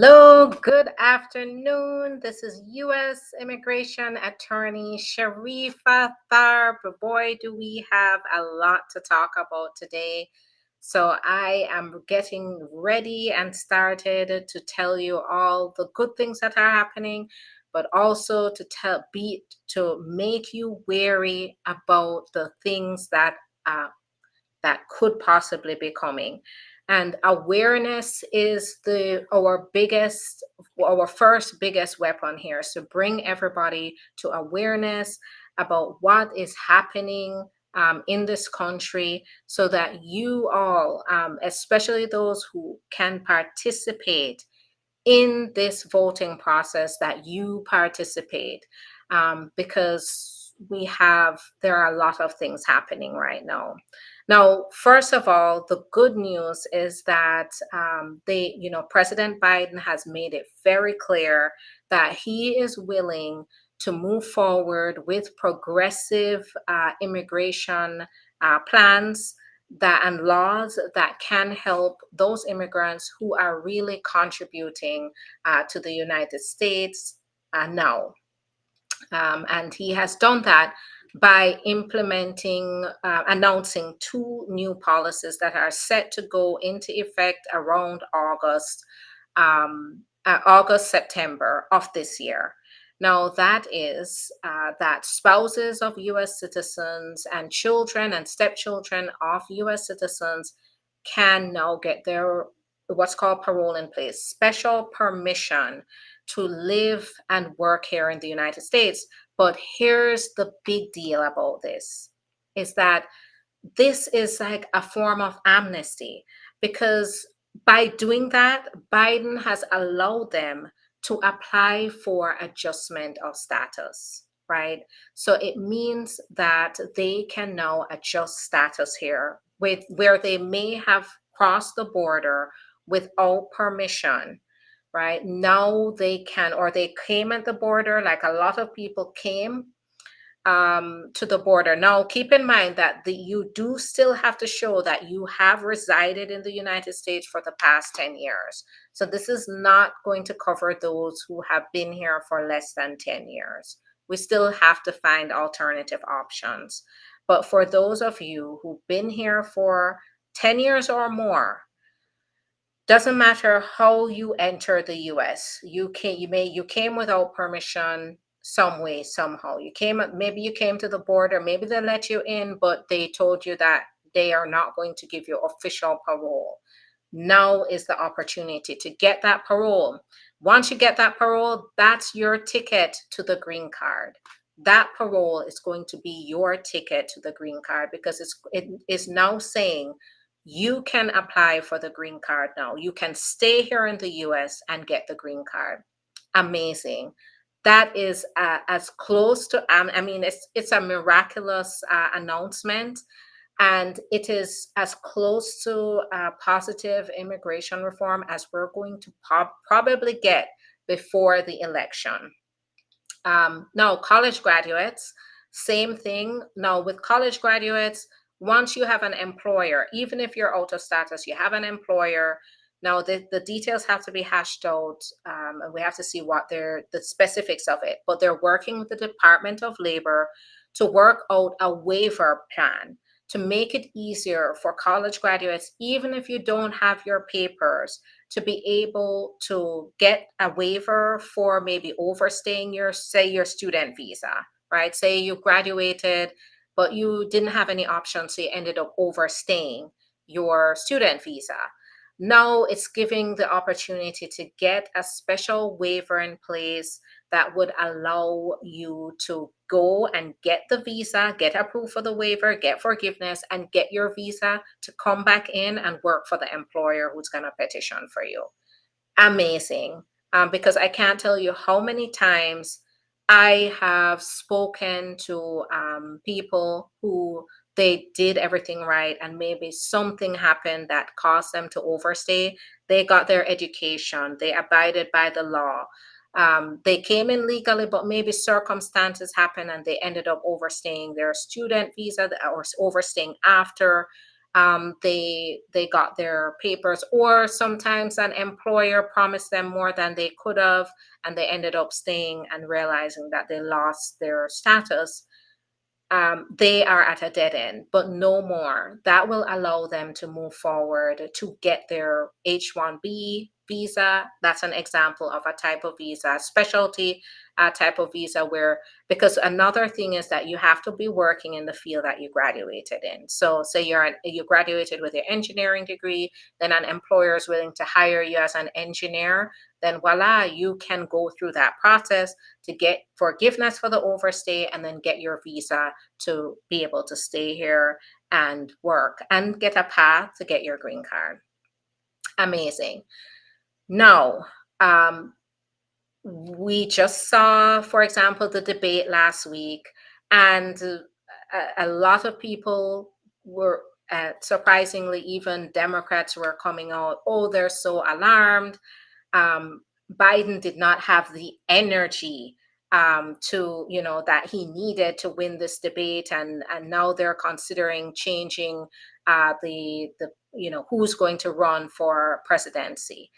Hello, good afternoon. This is U.S. Immigration Attorney Sharifa Tharpe. Boy, do we have a lot to talk about today. So I am getting ready and started to tell you all the good things that are happening, but also to make you wary about the things uh, that could possibly be coming. And awareness is the our first biggest weapon here. So bring everybody to awareness about what is happening in this country, so that you all, especially those who can participate in this voting process, that you participate, because there are a lot of things happening right now. Now, first of all, the good news is that President Biden has made it very clear that he is willing to move forward with progressive immigration plans that and laws that can help those immigrants who are really contributing to the United States now. And he has done that by announcing two new policies that are set to go into effect around September of this year. Now, that is that spouses of U.S. citizens and children and stepchildren of U.S. citizens can now get their what's called parole in place, special permission to live and work here in the United States. But here's the big deal about this, is that this is like a form of amnesty, because by doing that, Biden has allowed them to apply for adjustment of status, right? So it means that they can now adjust status here with where they may have crossed the border without permission. Right now they can, or they came at the border, like a lot of people came to the border. Now, keep in mind that you do still have to show that you have resided in the United States for the past 10 years. So this is not going to cover those who have been here for less than 10 years. We still have to find alternative options. But for those of you who've been here for 10 years or more, doesn't matter how you enter the US. You came without permission some way, somehow. Maybe you came to the border, maybe they let you in, but they told you that they are not going to give you official parole. Now is the opportunity to get that parole. Once you get that parole, that's your ticket to the green card. That parole is going to be your ticket to the green card, because it is now saying you can apply for the green card now. You can stay here in the US and get the green card. Amazing. That is as close to, it's a miraculous announcement, and it is as close to positive immigration reform as we're going to probably get before the election. Now, college graduates, same thing. Now, with college graduates, once you have an employer, even if you're out of status, you have an employer. Now, the details have to be hashed out, and we have to see what the specifics of it. But they're working with the Department of Labor to work out a waiver plan to make it easier for college graduates, even if you don't have your papers, to be able to get a waiver for maybe overstaying your student visa, right? Say you graduated, but you didn't have any options, so you ended up overstaying your student visa. Now it's giving the opportunity to get a special waiver in place that would allow you to go and get the visa, get approved for the waiver, get forgiveness, and get your visa to come back in and work for the employer who's going to petition for you. Amazing. Because I can't tell you how many times I have spoken to people who they did everything right, and maybe something happened that caused them to overstay. They got their education, they abided by the law. They came in legally, but maybe circumstances happened and they ended up overstaying their student visa or overstaying after. They got their papers, or sometimes an employer promised them more than they could have, and they ended up staying and realizing that they lost their status. They are at a dead end, but no more. That will allow them to move forward to get their H-1B visa. That's an example of a type of visa, specialty type of visa, where, because another thing is that you have to be working in the field that you graduated in. So say you graduated with your engineering degree, then an employer is willing to hire you as an engineer, then voila, you can go through that process to get forgiveness for the overstay and then get your visa to be able to stay here and work and get a path to get your green card. Amazing. Now, we just saw, for example, the debate last week, and a lot of people were, surprisingly, even Democrats were coming out, oh, they're so alarmed. um, Biden did not have the energy to, that he needed to win this debate, and now they're considering changing the who's going to run for presidency.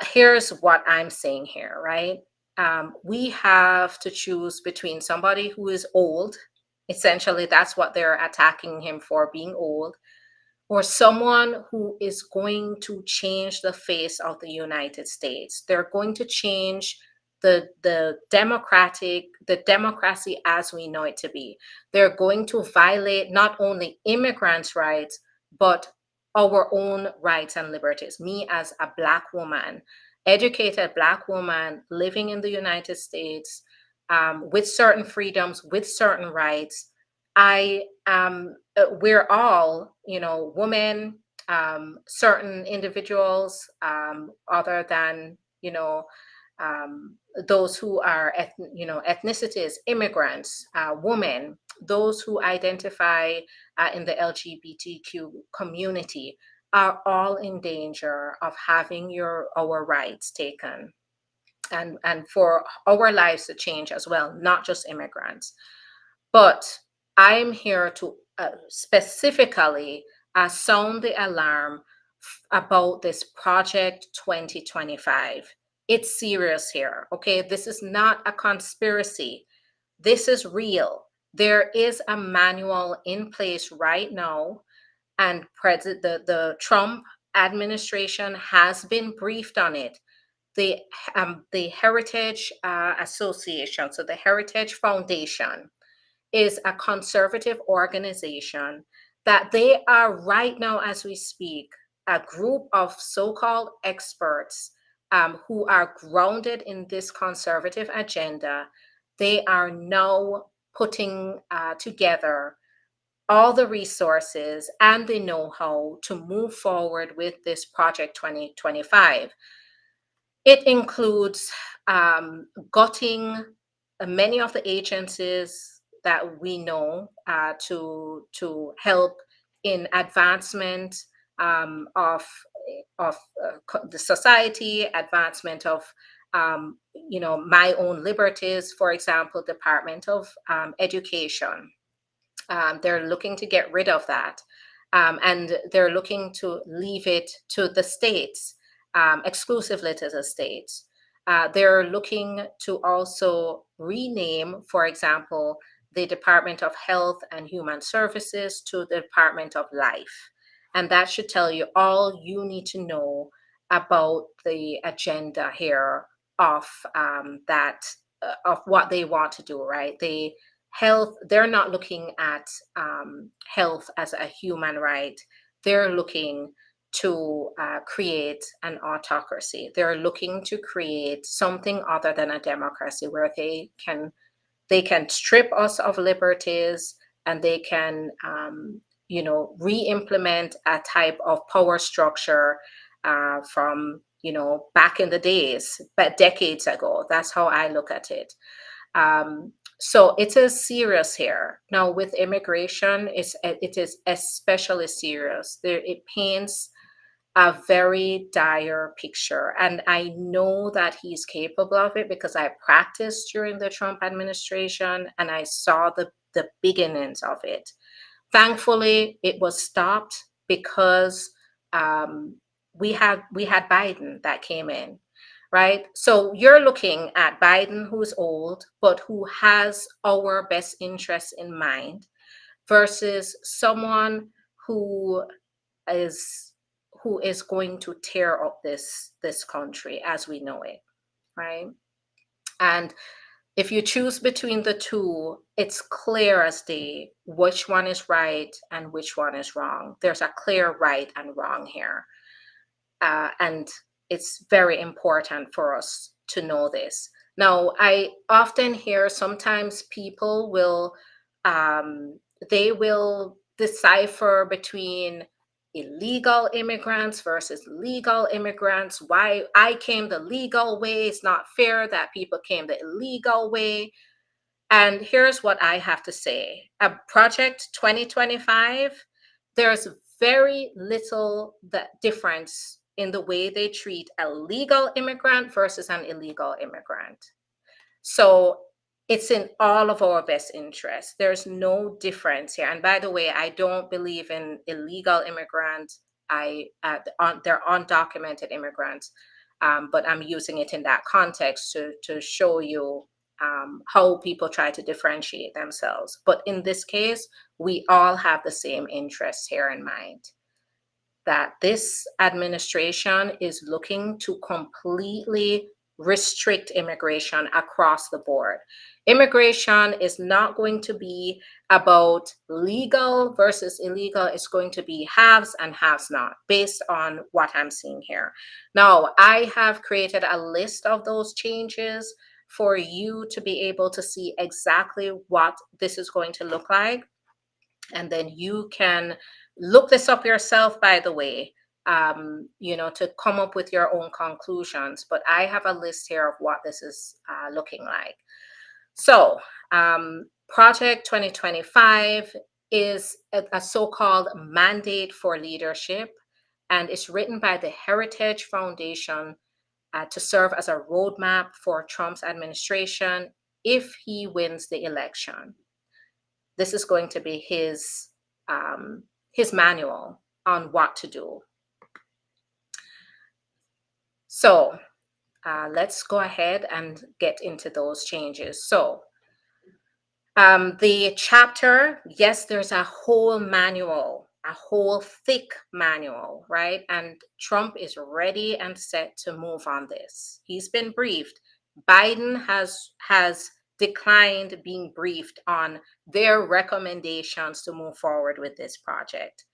Here's what I'm saying here, right? We have to choose between somebody who is old. Essentially, that's what they're attacking him for, being old, or someone who is going to change the face of the United States. They're going to change the democracy as we know it to be. They're going to violate not only immigrants' rights, but our own rights and liberties. Me as a Black woman, educated Black woman living in the United States, with certain freedoms, with certain rights. I we're all, women, certain individuals, other than, those who are, ethnicities, immigrants, women, those who identify in the LGBTQ community, are all in danger of having our rights taken, and for our lives to change as well, not just immigrants. But I'm here to specifically sound the alarm about this Project 2025. It's serious here, okay? This is not a conspiracy. This is real. There is a manual in place right now, and the Trump administration has been briefed on it. The Heritage Association, so the Heritage Foundation, is a conservative organization that they are right now, as we speak, a group of so-called experts who are grounded in this conservative agenda. They are now putting together all the resources and the know-how to move forward with this Project 2025. It includes gutting many of the agencies that we know to help in advancement of the society, advancement of my own liberties. For example, Department of Education. They're looking to get rid of that, and they're looking to leave it to the states, exclusively to the states. They're looking to also rename, for example, the Department of Health and Human Services to the Department of Life. And that should tell you all you need to know about the agenda here of that of what they want to do, right? They're not looking at health as a human right. They're looking to create an autocracy. They're looking to create something other than a democracy, where they can strip us of liberties, and they can re-implement a type of power structure from back in the days, but decades ago. That's how I look at it. So it is serious here. Now with immigration, it is especially serious. It paints a very dire picture, and I know that he's capable of it because I practiced during the Trump administration and I saw the beginnings of it. Thankfully, it was stopped because we had Biden that came in, right? So you're looking at Biden, who's old, but who has our best interests in mind, versus someone who is who is going to tear up this country as we know it, right? And if you choose between the two, it's clear as day which one is right and which one is wrong. There's a clear right and wrong here. And it's very important for us to know this. Now, I often hear sometimes people will they will decipher between illegal immigrants versus legal immigrants. Why I came the legal way. It's not fair that people came the illegal way. And here's what I have to say. Project 2025, there's very little difference in the way they treat a legal immigrant versus an illegal immigrant. So it's in all of our best interests. There's no difference here. And by the way, I don't believe in illegal immigrants. They're undocumented immigrants, but I'm using it in that context to show you how people try to differentiate themselves. But in this case, we all have the same interests here in mind, that this administration is looking to completely restrict immigration across the board. Immigration is not going to be about legal versus illegal. It's going to be haves and haves not, based on what I'm seeing here. Now, I have created a list of those changes for you to be able to see exactly what this is going to look like. And then you can look this up yourself, by the way, to come up with your own conclusions. But I have a list here of what this is looking like. So, Project 2025 is a so-called mandate for leadership, and it's written by the Heritage Foundation to serve as a roadmap for Trump's administration if he wins the election. This is going to be his manual on what to do. So let's go ahead and get into those changes. So the chapter, yes, there's a whole manual, a whole thick manual, right? And Trump is ready and set to move on this. He's been briefed. Biden has declined being briefed on their recommendations to move forward with this project.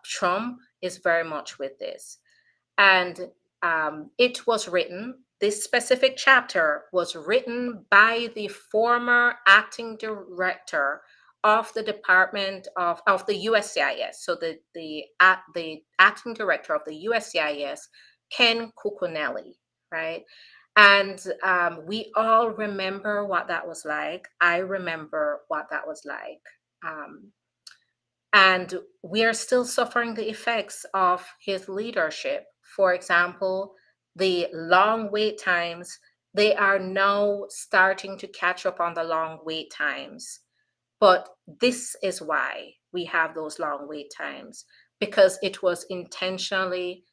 Trump is very much with this. And it was written, this specific chapter was written by the former acting director of the Department of the USCIS. So the acting director of the USCIS, Ken Cuccinelli, right? And we all remember what that was like. I remember what that was like. And we are still suffering the effects of his leadership. For example, the long wait times, they are now starting to catch up on the long wait times. But this is why we have those long wait times, because it was intentionally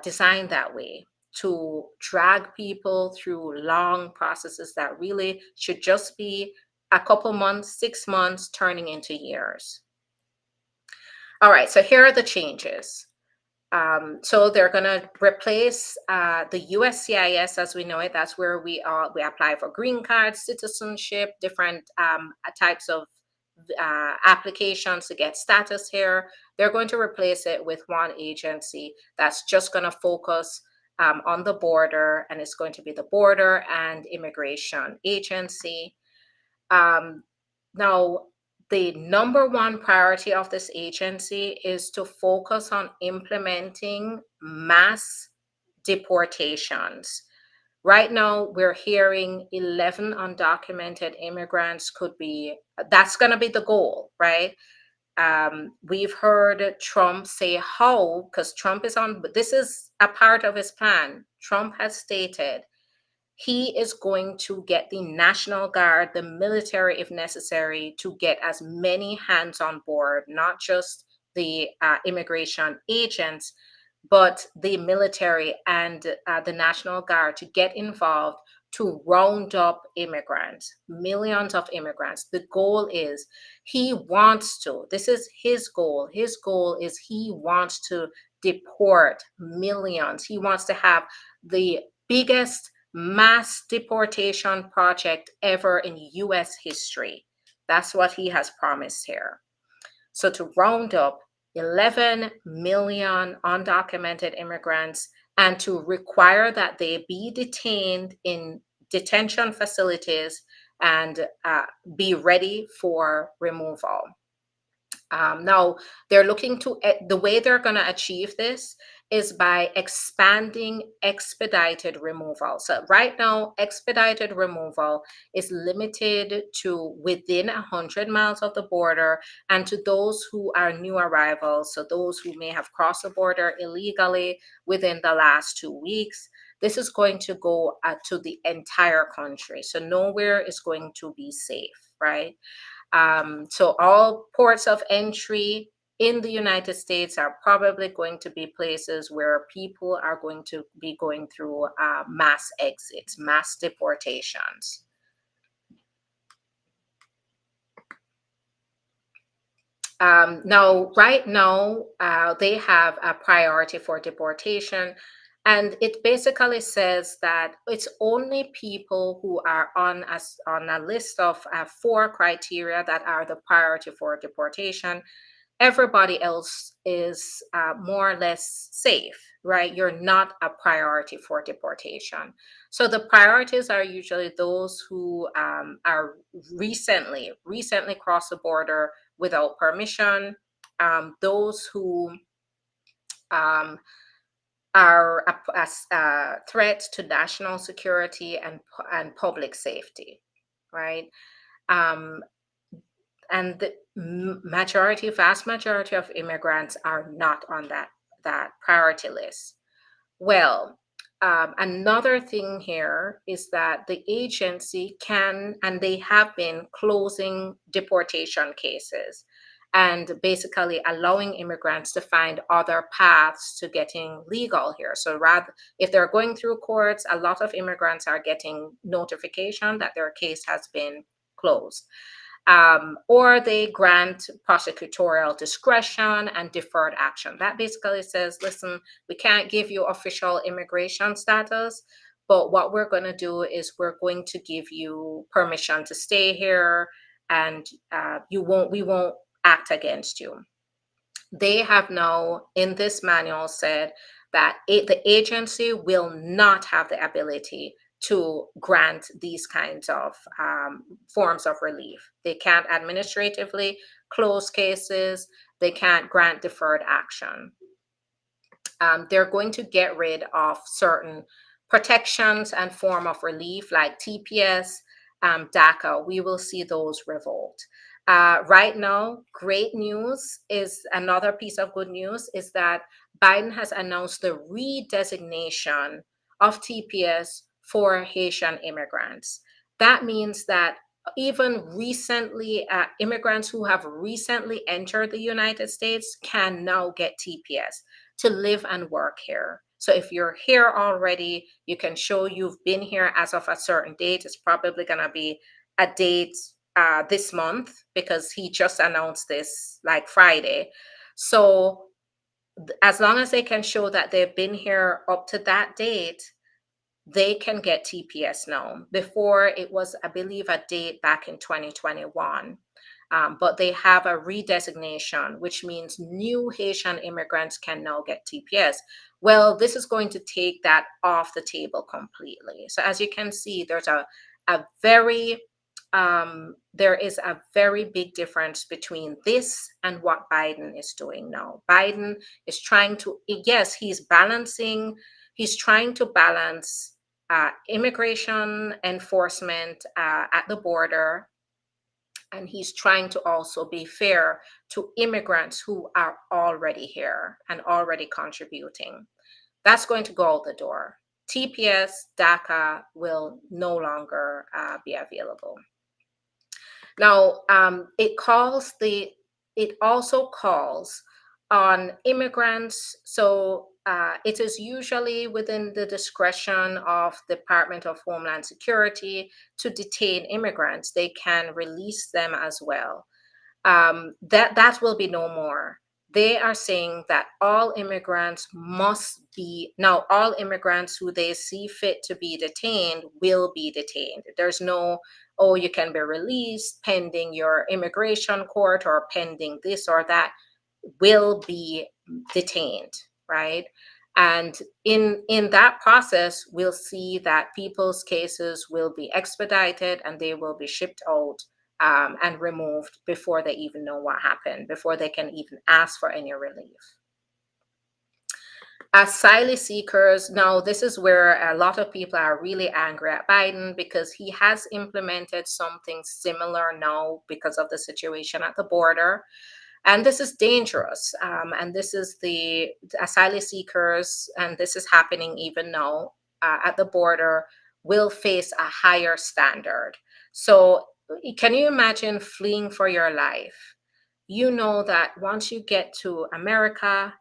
designed that way, to drag people through long processes that really should just be a couple months, 6 months, turning into years. All right, so here are the changes. So they're going to replace the USCIS as we know it. That's where we apply for green card, citizenship, different types of applications to get status here. They're going to replace it with one agency that's just going to focus on the border, and it's going to be the Border and Immigration Agency. Now, the number one priority of this agency is to focus on implementing mass deportations. Right now, we're hearing 11 undocumented immigrants that's going to be the goal, right? We've heard Trump say how, because Trump is this is a part of his plan. Trump has stated He is going to get the National Guard, the military, if necessary, to get as many hands on board, not just the immigration agents, but the military and the National Guard to get involved to round up immigrants, millions of immigrants. The goal is he wants to, this is his goal. His goal is he wants to deport millions. He wants to have the biggest mass deportation project ever in US history. That's what he has promised here. So to round up 11 million undocumented immigrants and to require that they be detained in detention facilities and be ready for removal. Now, they're looking to, the way they're going to achieve this is by expanding expedited removal. So, right now, expedited removal is limited to within 100 miles of the border and to those who are new arrivals. So, those who may have crossed the border illegally within the last 2 weeks. This is going to go to the entire country. So, nowhere is going to be safe, right? So all ports of entry in the United States are probably going to be places where people are going to be going through mass exits, mass deportations. Now, right now, they have a priority for deportation. And it basically says that it's only people who are on a list of 4 criteria that are the priority for deportation. Everybody else is more or less safe, right? You're not a priority for deportation. So the priorities are usually those who are recently crossed the border without permission, those who um, are a threat to national security and public safety, right? Um, and the vast majority of immigrants are not on that priority list. Well, another thing here is that the agency can, and they have been closing deportation cases and basically allowing immigrants to find other paths to getting legal here. So rather, if they're going through courts, a lot of immigrants are getting notification that their case has been closed. Or they grant prosecutorial discretion and deferred action. That basically says, listen, we can't give you official immigration status, but what we're going to do is we're going to give you permission to stay here, and we won't act against you. They have now, in this manual, said that the agency will not have the ability to grant these kinds of forms of relief. They can't administratively close cases. They can't grant deferred action. They're going to get rid of certain protections and form of relief like TPS, DACA. We will see those revoked. Right now, great news is another piece of good news is that Biden has announced the redesignation of TPS for Haitian immigrants. That means that even recently, immigrants who have recently entered the United States can now get TPS to live and work here. So if you're here already, you can show you've been here as of a certain date. It's probably going to be a date this month because he just announced this like Friday. So as long as they can show that they've been here up to that date, they can get TPS now. Before it was, I believe, a date back in 2021. But they have a redesignation, which means new Haitian immigrants can now get TPS. Well, this is going to take that off the table completely. So as you can see, there's a very there is a very big difference between this and what Biden is doing now. Biden is trying to, yes, he's trying to balance immigration enforcement at the border, and he's trying to also be fair to immigrants who are already here and already contributing. That's going to go out the door. TPS, DACA will no longer be available. Now, it also calls on immigrants. So it is usually within the discretion of the Department of Homeland Security to detain immigrants. They can release them as well. That will be no more. They are saying that all immigrants all immigrants who they see fit to be detained will be detained. There's no, oh, you can be released pending your immigration court or pending this or that, will be detained, right? And in that process, we'll see that people's cases will be expedited and they will be shipped out and removed before they even know what happened, before they can even ask for any relief. Asylum seekers, now this is where a lot of people are really angry at Biden because he has implemented something similar now because of the situation at the border. And this is dangerous. And this is the asylum seekers, and this is happening even now at the border, will face a higher standard. So can you imagine fleeing for your life? You know that once you get to America,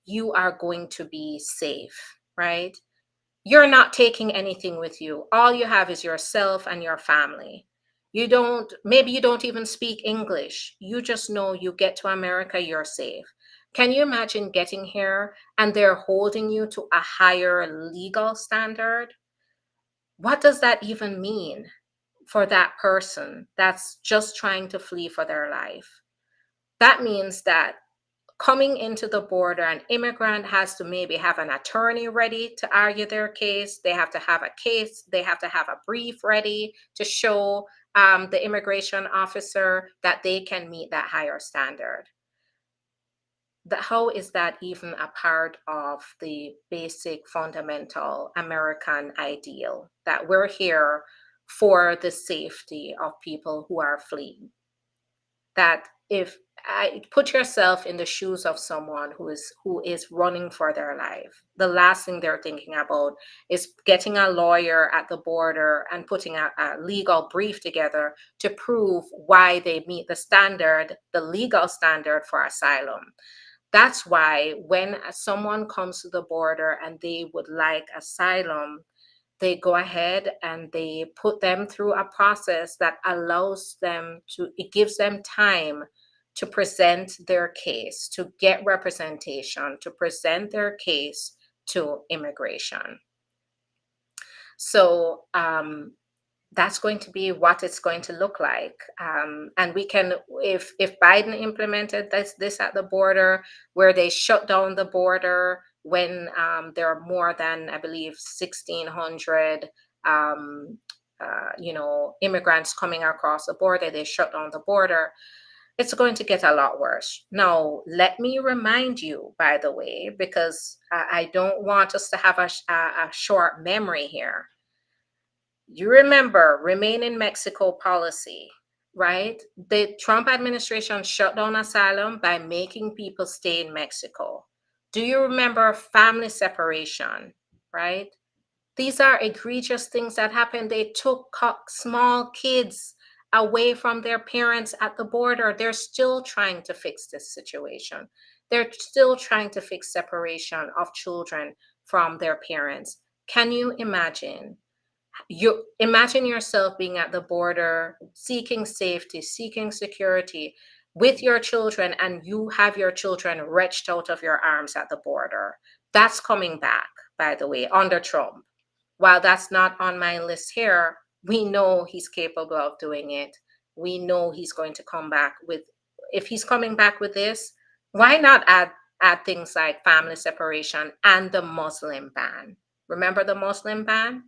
you are going to be safe, right? You're not taking anything with you. All you have is yourself and your family. Maybe you don't even speak English. You just know you get to America, you're safe. Can you imagine getting here and they're holding you to a higher legal standard? What does that even mean for that person that's just trying to flee for their life? That means that coming into the border, an immigrant has to maybe have an attorney ready to argue their case. They have to have a case. They have to have a brief ready to show the immigration officer that they can meet that higher standard. How is that even a part of the basic fundamental American ideal that we're here for the safety of people who are fleeing? That if I put yourself in the shoes of someone who is running for their life, the last thing they're thinking about is getting a lawyer at the border and putting a legal brief together to prove why they meet the legal standard for asylum. That's why when someone comes to the border and they would like asylum, they go ahead and they put them through a process that it gives them time to present their case, to get representation, to present their case to immigration. So that's going to be what it's going to look like. And we can, if Biden implemented this at the border, where they shut down the border when there are more than, I believe, 1,600 immigrants coming across the border, they shut down the border. It's going to get a lot worse. Now, let me remind you, by the way, because I don't want us to have a short memory here. You remember Remain in Mexico policy, right? The Trump administration shut down asylum by making people stay in Mexico. Do you remember family separation, right? These are egregious things that happened. They took small kids away from their parents at the border. They're still trying to fix this situation. They're still trying to fix separation of children from their parents. Can you imagine? You imagine yourself being at the border, seeking safety, seeking security with your children, and you have your children wrenched out of your arms at the border. That's coming back, by the way, under Trump. While that's not on my list here, we know he's capable of doing it. We know he's going to come back with, if he's coming back with this, why not add things like family separation and the Muslim ban? Remember the Muslim ban?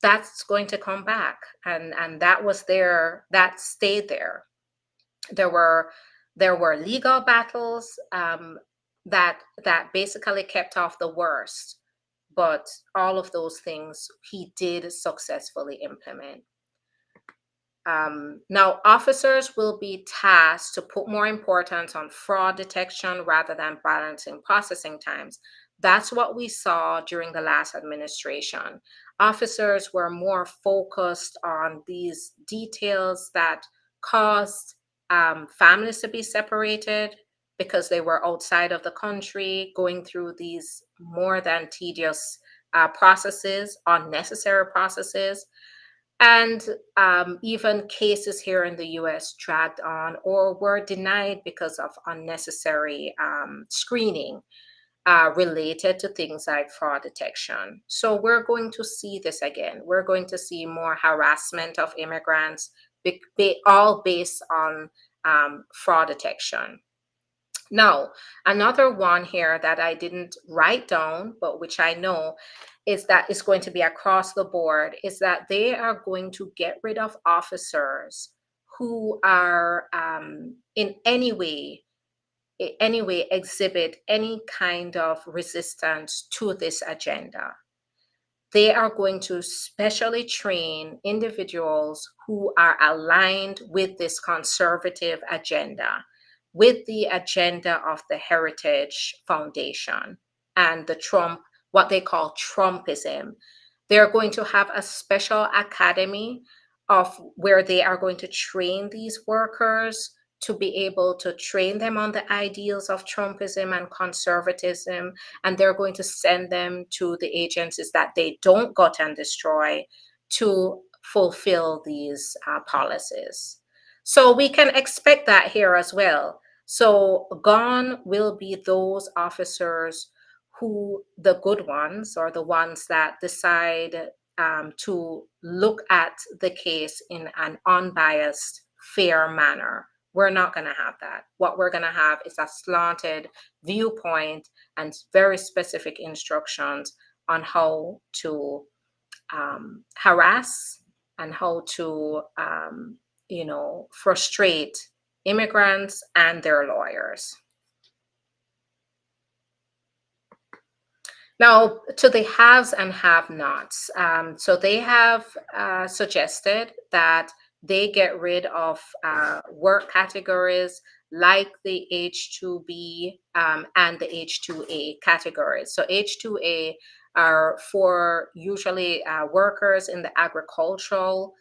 That's going to come back, and that was there, that stayed there. There were legal battles that basically kept off the worst, but all of those things he did successfully implement. Now, officers will be tasked to put more importance on fraud detection rather than balancing processing times. That's what we saw during the last administration. Officers were more focused on these details that caused families to be separated because they were outside of the country, going through these more than tedious processes, unnecessary processes. And even cases here in the US dragged on or were denied because of unnecessary screening related to things like fraud detection. So we're going to see this again. We're going to see more harassment of immigrants, all based on fraud detection. Now, another one here that I didn't write down, but which I know is that it's going to be across the board, is that they are going to get rid of officers who are in any way exhibit any kind of resistance to this agenda. They are going to specially train individuals who are aligned with this conservative agenda, with the agenda of the Heritage Foundation and the Trump, what they call Trumpism. They're going to have a special academy of where they are going to train these workers to be able to train them on the ideals of Trumpism and conservatism, and they're going to send them to the agencies that they don't gut and destroy to fulfill these policies. So we can expect that here as well. So gone will be those officers who, the good ones, or the ones that decide to look at the case in an unbiased, fair manner. We're not going to have that. What we're going to have is a slanted viewpoint and very specific instructions on how to harass and how to, frustrate immigrants and their lawyers. Now, to the haves and have-nots. So they have suggested that they get rid of work categories like the H-2B and the H-2A categories. So H-2A are for usually workers in the agricultural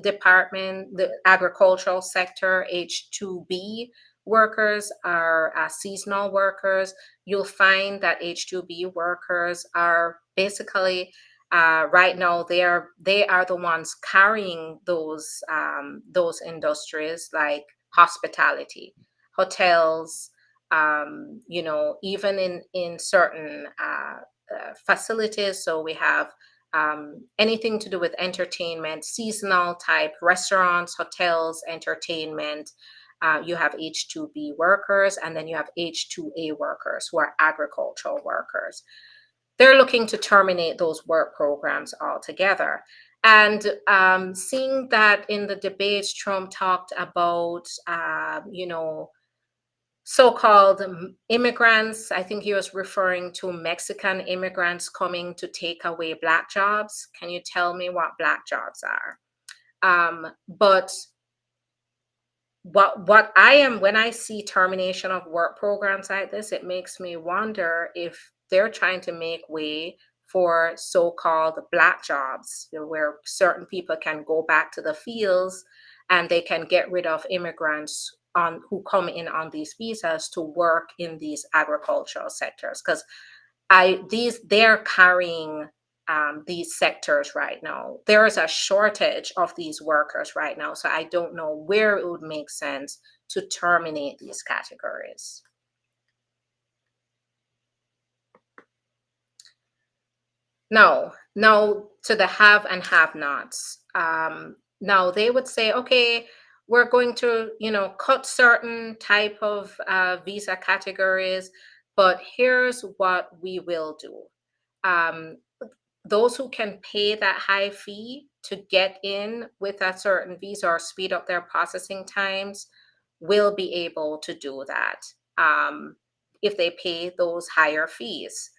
department, the agricultural sector. H-2B workers are seasonal workers. You'll find that H-2B workers are basically right now they are the ones carrying those industries like hospitality, hotels, even in certain facilities. So we have anything to do with entertainment, seasonal type restaurants, hotels, entertainment. You have H-2B workers, and then you have H-2A workers who are agricultural workers. They're looking to terminate those work programs altogether. And seeing that in the debates, Trump talked about, so-called immigrants. I think he was referring to Mexican immigrants coming to take away Black jobs. Can you tell me what Black jobs are? But what I am, when I see termination of work programs like this, it makes me wonder if they're trying to make way for so-called Black jobs, where certain people can go back to the fields and they can get rid of immigrants who come in on these visas to work in these agricultural sectors, because they're carrying these sectors right now. There is a shortage of these workers right now, so I don't know where it would make sense to terminate these categories. Now to the have and have-nots. Now they would say, okay, we're going to, cut certain type of visa categories, but here's what we will do. Those who can pay that high fee to get in with a certain visa or speed up their processing times will be able to do that if they pay those higher fees.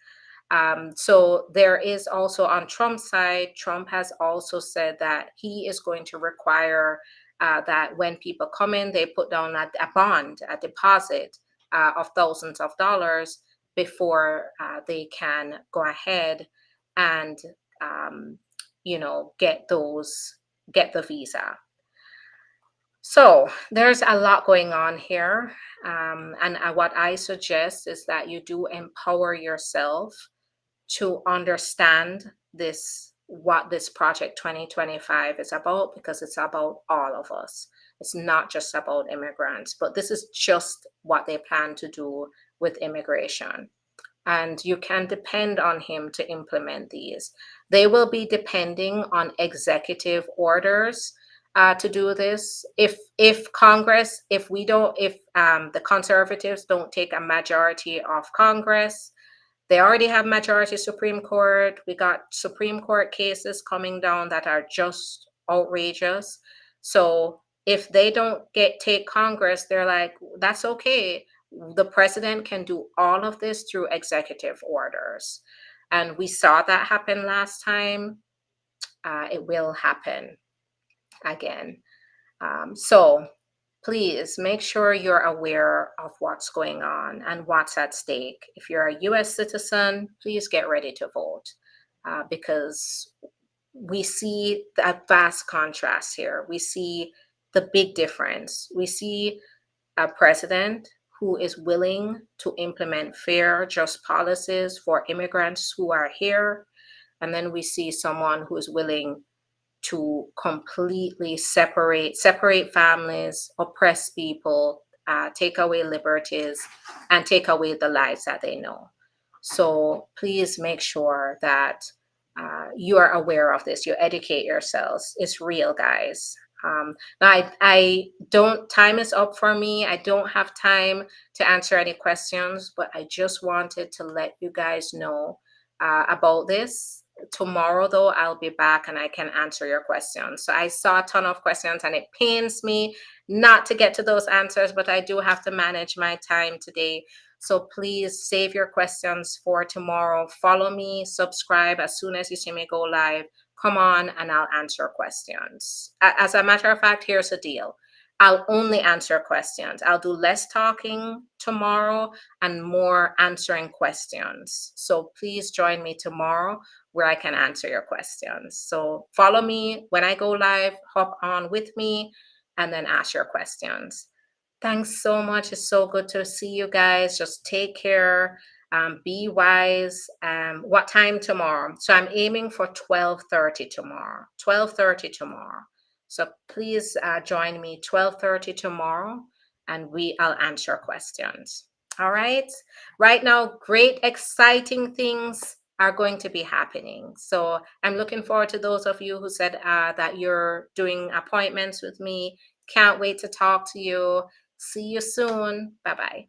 So there is also on Trump's side, Trump has also said that he is going to require that when people come in, they put down a bond, a deposit of thousands of dollars before they can go ahead and get the visa. So there's a lot going on here. And what I suggest is that you do empower yourself to understand what this project 2025 is about, because it's about all of us. It's not just about immigrants, but this is just what they plan to do with immigration. And you can depend on him to implement these. They will be depending on executive orders to do this. If Congress, if the conservatives don't take a majority of Congress, they already have majority Supreme Court. We got Supreme Court cases coming down that are just outrageous. So if they don't take Congress, they're like, that's okay. The president can do all of this through executive orders. And we saw that happen last time. It will happen again. So please make sure you're aware of what's going on and what's at stake. If you're a US citizen, please get ready to vote because we see a vast contrast here. We see the big difference. We see a president who is willing to implement fair, just policies for immigrants who are here. And then we see someone who is willing to completely separate families, oppress people, take away liberties, and take away the lives that they know. So please make sure that you are aware of this. You educate yourselves. It's real, guys. Now I don't, time is up for me. I don't have time to answer any questions, but I just wanted to let you guys know about this. Tomorrow, though, I'll be back and I can answer your questions. So I saw a ton of questions and it pains me not to get to those answers, but I do have to manage my time today. So please save your questions for tomorrow. Follow me, subscribe as soon as you see me go live. Come on and I'll answer questions. As a matter of fact, here's the deal. I'll only answer questions. I'll do less talking tomorrow and more answering questions. So please join me tomorrow where I can answer your questions. So follow me when I go live, hop on with me, and then ask your questions. Thanks so much. It's so good to see you guys. Just take care. Be wise. What time tomorrow? So I'm aiming for 12:30 tomorrow. 12:30 tomorrow. So please join me 12:30 tomorrow, and I'll answer questions. All right. Right now, great, exciting things are going to be happening. So I'm looking forward to those of you who said that you're doing appointments with me. Can't wait to talk to you. See you soon. Bye-bye.